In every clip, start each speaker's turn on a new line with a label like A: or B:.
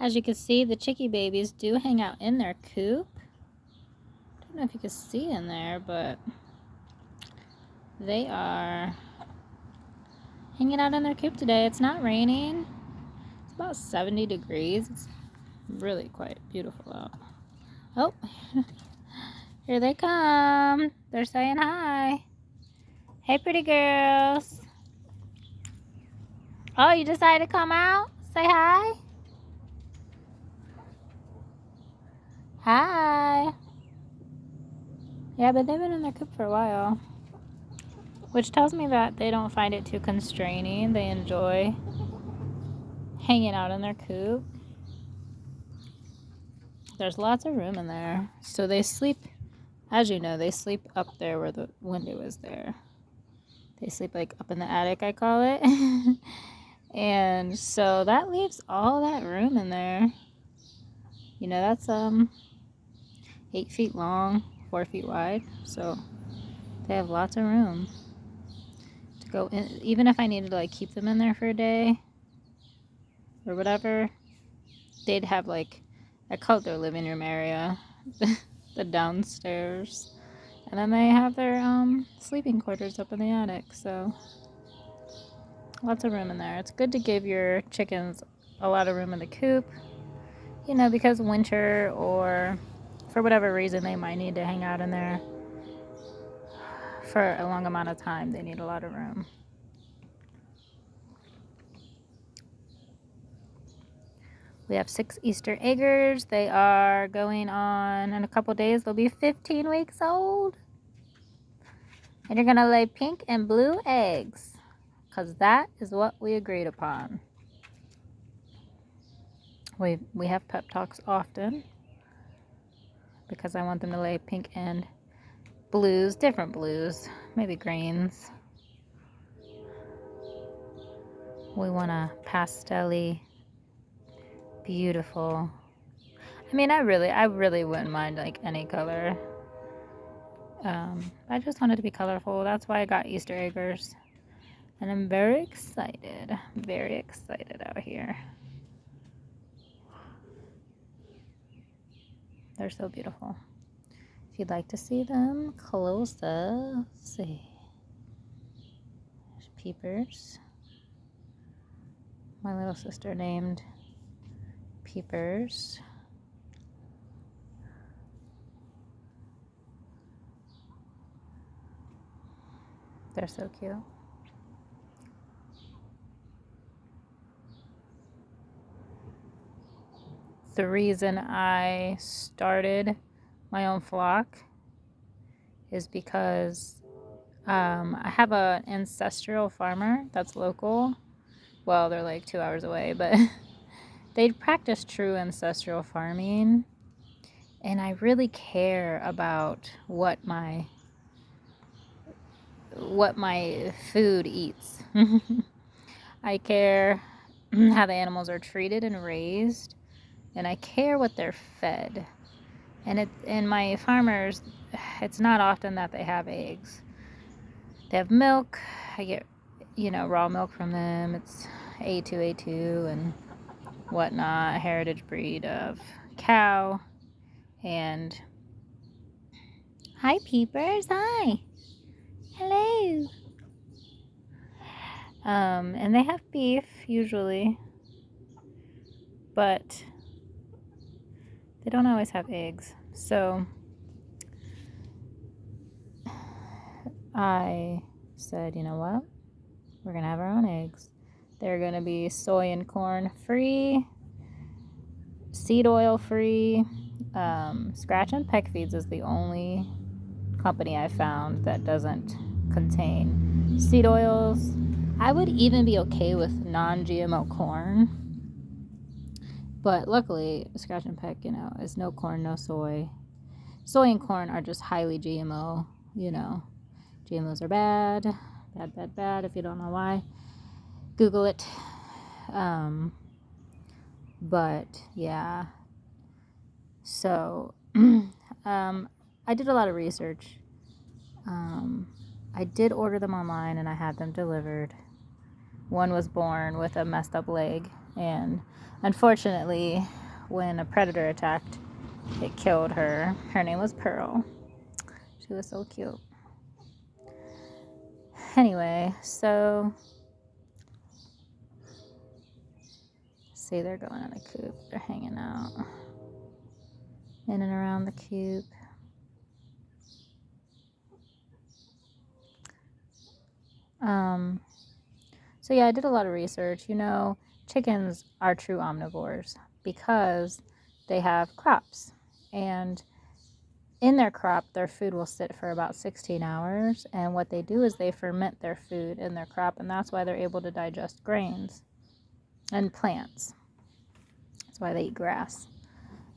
A: As you can see, the chickie babies do hang out in their coop. I don't know if you can see in there, but they are hanging out in their coop today. It's not raining. It's about 70 degrees. It's really quite beautiful out. Oh, here they come. They're saying hi. Hey, pretty girls. Oh, you decided to come out? Say hi. Hi. Yeah, but they've been in their coop for a while, which tells me that they don't find it too constraining. They enjoy hanging out in their coop. There's lots of room in there. So they sleep, as you know, they sleep up there where the window is there. They sleep like up in the attic, I call it. And so that leaves all that room in there. You know, that's 8 feet long, 4 feet wide. So they have lots of room to go in. Even if I needed to like keep them in there for a day or whatever, they'd have like, I call it their living room area, the downstairs. And then they have their sleeping quarters up in the attic. So lots of room in there. It's good to give your chickens a lot of room in the coop, you know, because winter or for whatever reason they might need to hang out in there for a long amount of time. They need a lot of room. We have 6 Easter eggers. They are going on in a couple days. They'll be 15 weeks old. And you're going to lay pink and blue eggs, because that is what we agreed upon. We have pep talks often because I want them to lay pink and blues, different blues, maybe greens. We want a pastel-y, beautiful. I mean, I really wouldn't mind like any color. I just want it to be colorful. That's why I got Easter eggers. And I'm very excited out here. They're so beautiful. If you'd like to see them closer, see. There's Peepers. My little sister named Peepers. They're so cute. The reason I started my own flock is because I have an ancestral farmer that's local. Well, they're like 2 hours away, but they practice true ancestral farming. And I really care about what my food eats. I care how the animals are treated and raised, and I care what they're fed. And my farmers, it's not often that they have eggs. They have milk. I get, raw milk from them. It's A2 and whatnot, a heritage breed of cow. And hi, Peepers. Hi. Hello. And they have beef usually, but they don't always have eggs. So I said, you know what? We're going to have our own eggs. They're going to be soy and corn free, seed oil free. Scratch and Peck Feeds is the only company I found that doesn't contain seed oils. I would even be okay with non-GMO corn. But luckily, Scratch and Peck, is no corn, no soy. Soy and corn are just highly GMO, GMOs are bad. Bad, if you don't know why. Google it. But, yeah. So, I did a lot of research. I did order them online, and I had them delivered. One was born with a messed up leg, And unfortunately, when a predator attacked, it killed her. Her name was Pearl. She was so cute. Anyway, so see, they're going in the coop. They're hanging out in and around the coop. So yeah, I did a lot of research. Chickens are true omnivores because they have crops, and in their crop, their food will sit for about 16 hours, and what they do is they ferment their food in their crop, and that's why they're able to digest grains and plants. That's why they eat grass.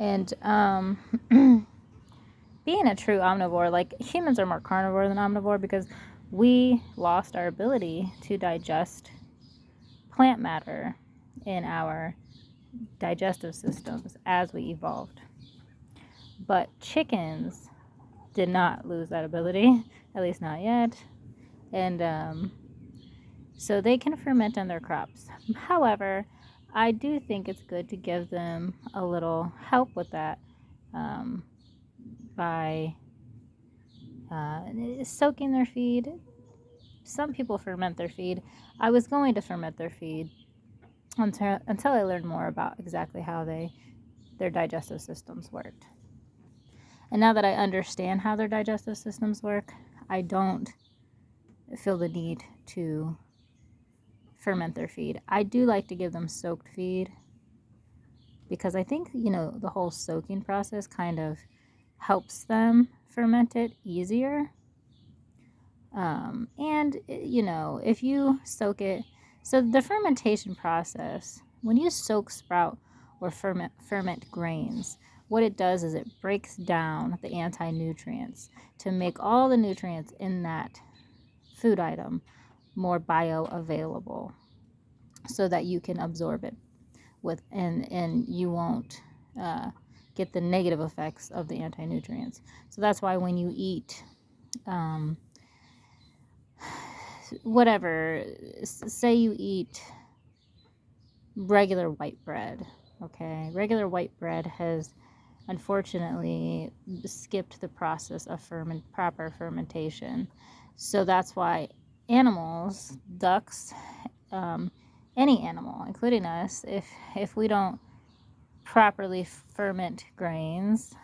A: And being a true omnivore, like humans are more carnivore than omnivore because we lost our ability to digest plant matter in our digestive systems as we evolved. But chickens did not lose that ability, at least not yet. And so they can ferment in their crops. However, I do think it's good to give them a little help with that by soaking their feed. Some people ferment their feed. I was going to ferment their feed until I learned more about exactly how their digestive systems worked. And now that I understand how their digestive systems work, I don't feel the need to ferment their feed. I do like to give them soaked feed because I think, the whole soaking process kind of helps them ferment it easier. And if you soak it, so the fermentation process, when you soak, sprout, or ferment grains, what it does is it breaks down the anti-nutrients to make all the nutrients in that food item more bioavailable so that you can absorb it and you won't get the negative effects of the anti-nutrients. So that's why when you eat whatever, say you eat regular white bread, okay? Regular white bread has unfortunately skipped the process of proper fermentation. So that's why animals, ducks, any animal, including us, if we don't properly ferment grains,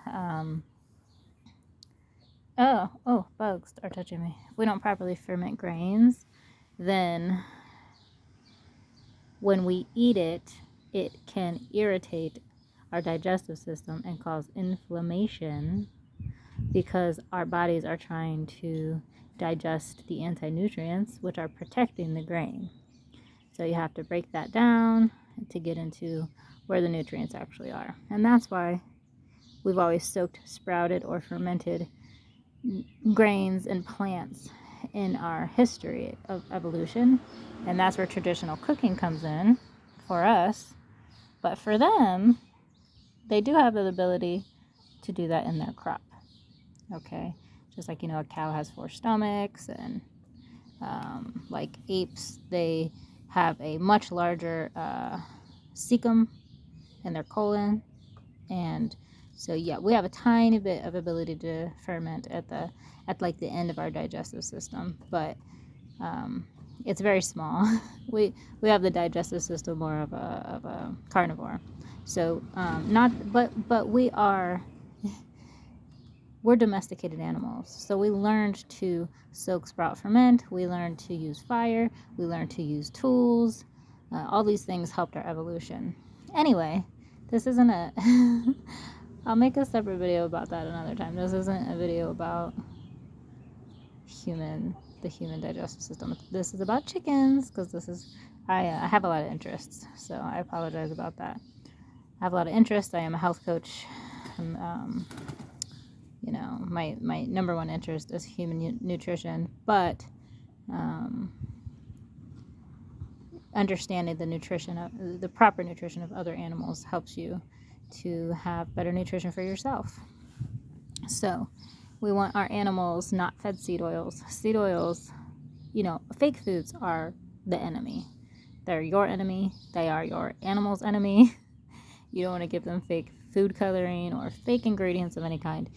A: bugs are touching me. If we don't properly ferment grains, then when we eat it, it can irritate our digestive system and cause inflammation because our bodies are trying to digest the anti-nutrients, which are protecting the grain. So you have to break that down to get into where the nutrients actually are. And that's why we've always soaked, sprouted, or fermented grains and plants in our history of evolution. And that's where traditional cooking comes in for us. But for them, they do have the ability to do that in their crop. Okay? Just like, a cow has 4 stomachs, and like apes, they have a much larger cecum in their colon. And so yeah, we have a tiny bit of ability to ferment at the end of our digestive system, but it's very small. we have the digestive system more of a carnivore. So we're domesticated animals. So we learned to soak, sprout, ferment. We learned to use fire. We learned to use tools. All these things helped our evolution. Anyway, this isn't I'll make a separate video about that another time. This isn't a video about the human digestive system. This is about chickens because I have a lot of interests. So I apologize about that. I have a lot of interests. I am a health coach. My number one interest is human nutrition, but understanding the proper nutrition of other animals helps you to have better nutrition for yourself. So we want our animals not fed seed oils. Seed oils, fake foods are the enemy. They're your enemy. They are your animal's enemy. You don't want to give them fake food coloring or fake ingredients of any kind.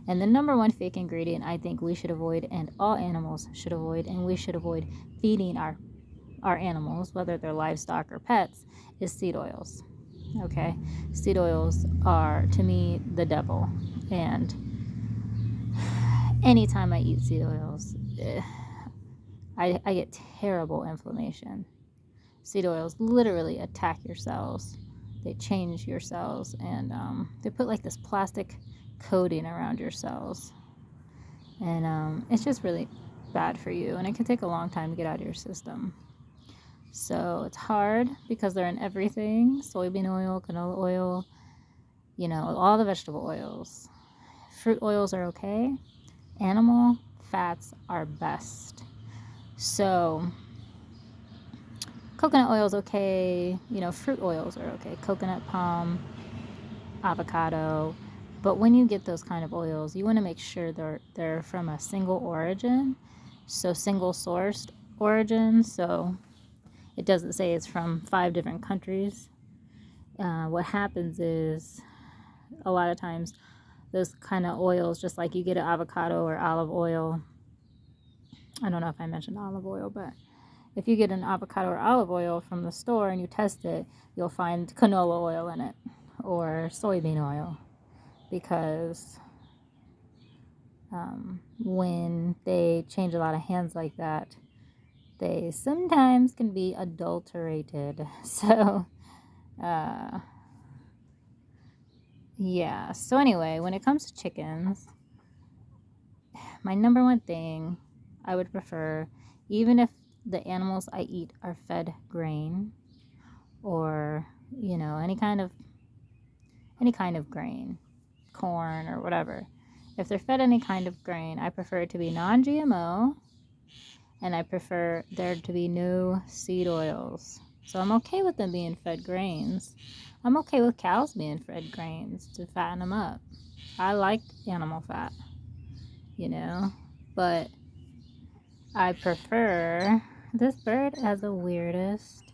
A: And the number one fake ingredient I think we should avoid, and all animals should avoid, and we should avoid feeding our animals, whether they're livestock or pets, is seed oils. Okay? Seed oils are, to me, the devil. And anytime I eat seed oils, I get terrible inflammation. Seed oils literally attack your cells. They change your cells, and they put like this plastic coating around your cells. And it's just really bad for you, and it can take a long time to get out of your system. So it's hard because they're in everything. Soybean oil, canola oil, all the vegetable oils. Fruit oils are okay. Animal fats are best. So coconut oil is okay. Fruit oils are okay. Coconut, palm, avocado. But when you get those kind of oils, you want to make sure they're from a single origin. So single sourced origin. So it doesn't say it's from 5 different countries. What happens is a lot of times those kind of oils, just like you get an avocado or olive oil. I don't know if I mentioned olive oil, but if you get an avocado or olive oil from the store and you test it, you'll find canola oil in it or soybean oil, because when they change a lot of hands like that, they sometimes can be adulterated. So yeah. So anyway, when it comes to chickens, my number one thing I would prefer, even if the animals I eat are fed grain or any kind of grain, corn or whatever, if they're fed any kind of grain, I prefer it to be non-GMO, and I prefer there to be no seed oils. So I'm okay with them being fed grains. I'm okay with cows being fed grains to fatten them up. I like animal fat, but I prefer, this bird has the weirdest,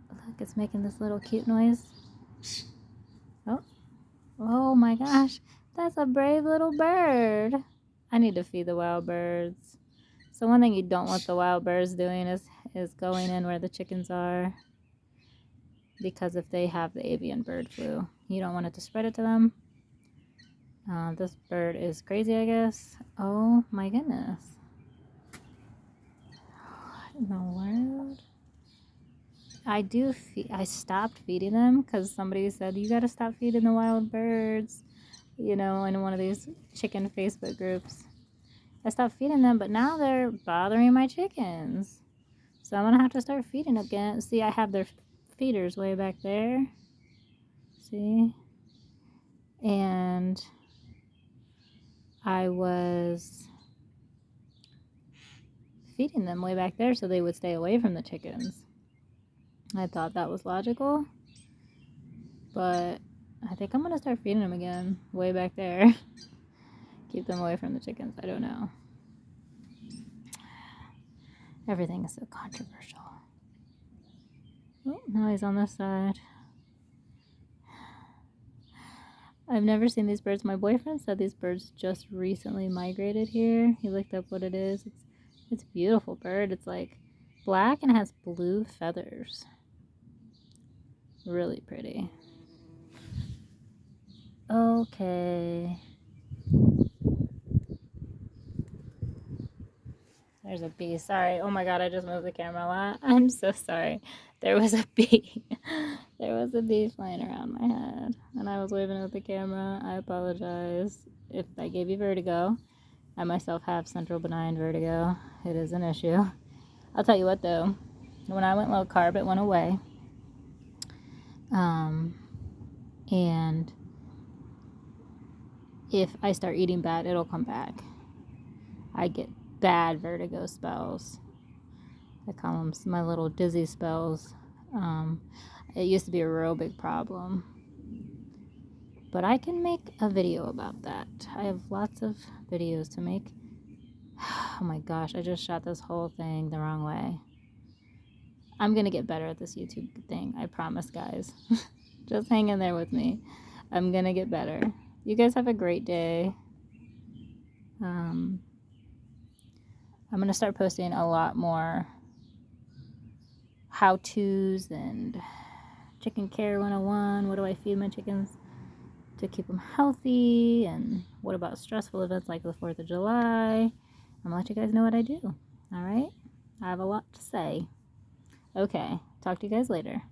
A: look, it's making this little cute noise. Oh my gosh, that's a brave little bird. I need to feed the wild birds. So one thing you don't want the wild birds doing is going in where the chickens are, because if they have the avian bird flu, you don't want it to spread it to them. This bird is crazy, I guess. Oh my goodness. What in the world? I stopped feeding them because somebody said, you gotta stop feeding the wild birds, in one of these chicken Facebook groups. I stopped feeding them, but now they're bothering my chickens. So I'm gonna have to start feeding again. See, I have their feeders way back there. See? And I was feeding them way back there so they would stay away from the chickens. I thought that was logical, but I think I'm gonna start feeding them again way back there. Keep them away from the chickens. I don't know. Everything is so controversial. Oh, now he's on this side. I've never seen these birds. My boyfriend said these birds just recently migrated here. He looked up what it is. It's a beautiful bird. It's like black and has blue feathers. Really pretty. Okay. There's a bee. Sorry. Oh my god, I just moved the camera a lot. I'm so sorry. There was a bee. There was a bee flying around my head, and I was waving at the camera. I apologize if I gave you vertigo. I myself have central benign vertigo. It is an issue. I'll tell you what though, when I went low carb, it went away. And if I start eating bad, it'll come back. I get bad vertigo spells. I call them my little dizzy spells. It used to be a real big problem. But I can make a video about that. I have lots of videos to make. Oh my gosh, I just shot this whole thing the wrong way. I'm going to get better at this YouTube thing. I promise, guys. Just hang in there with me. I'm going to get better. You guys have a great day. I'm going to start posting a lot more how-tos and chicken care 101. What do I feed my chickens to keep them healthy? And what about stressful events like the 4th of July? I'm going to let you guys know what I do. All right? I have a lot to say. Okay. Talk to you guys later.